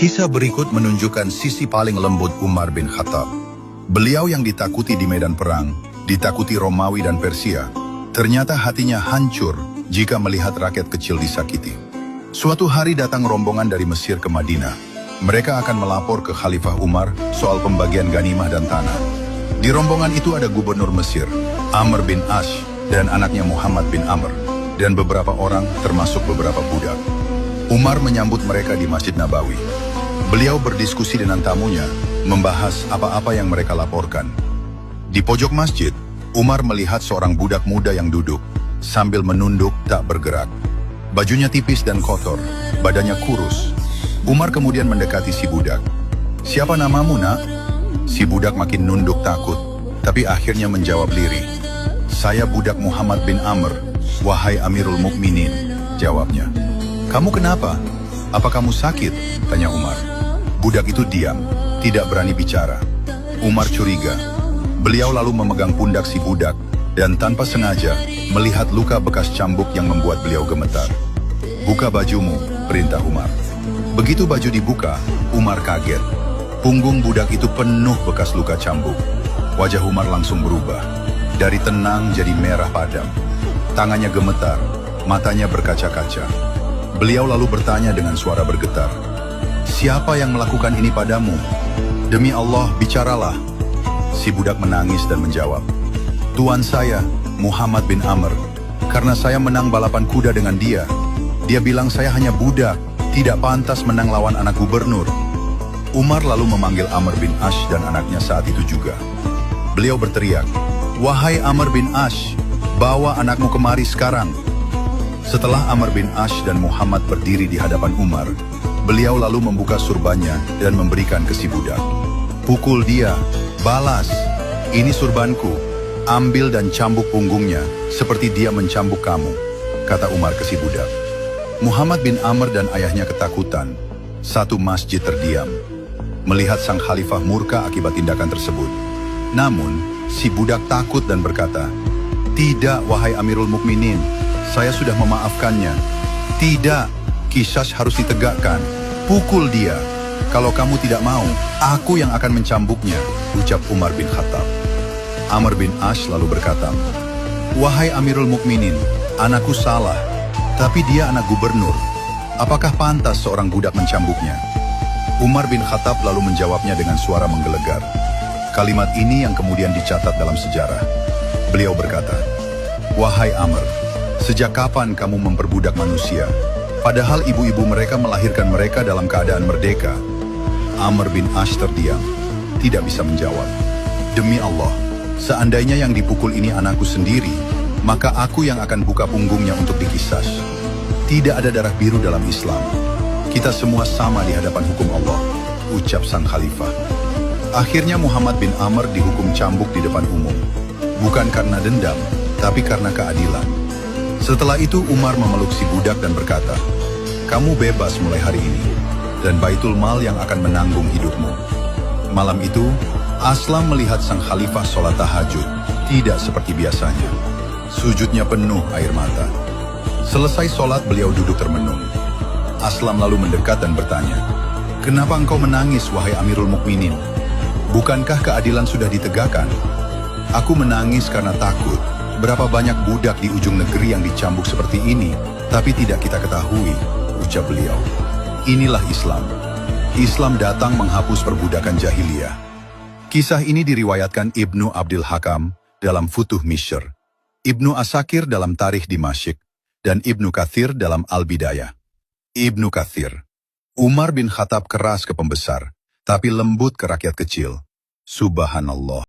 Kisah berikut menunjukkan sisi paling lembut Umar bin Khattab. Beliau yang ditakuti di medan perang, ditakuti Romawi dan Persia, ternyata hatinya hancur jika melihat rakyat kecil disakiti. Suatu hari datang rombongan dari Mesir ke Madinah. Mereka akan melapor ke Khalifah Umar soal pembagian ganimah dan tanah. Di rombongan itu ada gubernur Mesir, Amr bin Ash, dan anaknya Muhammad bin Amr, dan beberapa orang termasuk beberapa budak. Umar menyambut mereka di Masjid Nabawi. Beliau berdiskusi dengan tamunya, membahas apa-apa yang mereka laporkan. Di pojok masjid, Umar melihat seorang budak muda yang duduk, sambil menunduk tak bergerak. Bajunya tipis dan kotor, badannya kurus. Umar kemudian mendekati si budak. "Siapa namamu, nak?" Si budak makin nunduk takut, tapi akhirnya menjawab lirih. "Saya budak Muhammad bin Amr, wahai Amirul Mukminin," jawabnya. "Kamu kenapa? Apa kamu sakit?" tanya Umar. Budak itu diam, tidak berani bicara. Umar curiga. Beliau lalu memegang pundak si budak, dan tanpa sengaja melihat luka bekas cambuk yang membuat beliau gemetar. "Buka bajumu," perintah Umar. Begitu baju dibuka, Umar kaget. Punggung budak itu penuh bekas luka cambuk. Wajah Umar langsung berubah. Dari tenang jadi merah padam. Tangannya gemetar, matanya berkaca-kaca. Beliau lalu bertanya dengan suara bergetar, "Siapa yang melakukan ini padamu? Demi Allah, bicaralah." Si budak menangis dan menjawab, "Tuan saya, Muhammad bin Amr. Karena saya menang balapan kuda dengan dia. Dia bilang saya hanya budak, tidak pantas menang lawan anak gubernur." Umar lalu memanggil Amr bin Ash dan anaknya saat itu juga. Beliau berteriak, "Wahai Amr bin Ash, bawa anakmu kemari sekarang." Setelah Amr bin Ash dan Muhammad berdiri di hadapan Umar, beliau lalu membuka surbannya dan memberikan ke si budak. "Pukul dia, balas. Ini surbanku. Ambil dan cambuk punggungnya, seperti dia mencambuk kamu," kata Umar ke si budak. Muhammad bin Amr dan ayahnya ketakutan. Satu masjid terdiam, melihat sang khalifah murka akibat tindakan tersebut. Namun, si budak takut dan berkata, "Tidak, wahai Amirul Mukminin, saya sudah memaafkannya. Tidak, qisas harus ditegakkan. Pukul dia. Kalau kamu tidak mau, aku yang akan mencambuknya," ucap Umar bin Khattab. Amr bin Ash lalu berkata, "Wahai Amirul Mukminin, anakku salah, tapi dia anak gubernur. Apakah pantas seorang budak mencambuknya?" Umar bin Khattab lalu menjawabnya dengan suara menggelegar. Kalimat ini yang kemudian dicatat dalam sejarah. Beliau berkata, "Wahai Amr, sejak kapan kamu memperbudak manusia? Padahal ibu-ibu mereka melahirkan mereka dalam keadaan merdeka." Amr bin Ash terdiam, tidak bisa menjawab. "Demi Allah, seandainya yang dipukul ini anakku sendiri, maka aku yang akan buka punggungnya untuk dikisas. Tidak ada darah biru dalam Islam. Kita semua sama di hadapan hukum Allah," ucap sang khalifah. Akhirnya Muhammad bin Amr dihukum cambuk di depan umum. Bukan karena dendam, tapi karena keadilan. Setelah itu Umar memeluk si budak dan berkata, "Kamu bebas mulai hari ini, dan Baitul Mal yang akan menanggung hidupmu." Malam itu, Aslam melihat sang khalifah sholat tahajud, tidak seperti biasanya. Sujudnya penuh air mata. Selesai sholat, beliau duduk termenung. Aslam lalu mendekat dan bertanya, "Kenapa engkau menangis, wahai Amirul Mukminin? Bukankah keadilan sudah ditegakkan?" "Aku menangis karena takut. Berapa banyak budak di ujung negeri yang dicambuk seperti ini, tapi tidak kita ketahui," ucap beliau. Inilah Islam. Islam datang menghapus perbudakan jahiliyah. Kisah ini diriwayatkan Ibnu Abdul Hakam dalam Futuh Mishr, Ibnu Asakir dalam Tarikh Dimashq, dan Ibnu Katsir dalam Al-Bidayah. Ibnu Katsir, Umar bin Khattab keras ke pembesar, tapi lembut ke rakyat kecil. Subhanallah.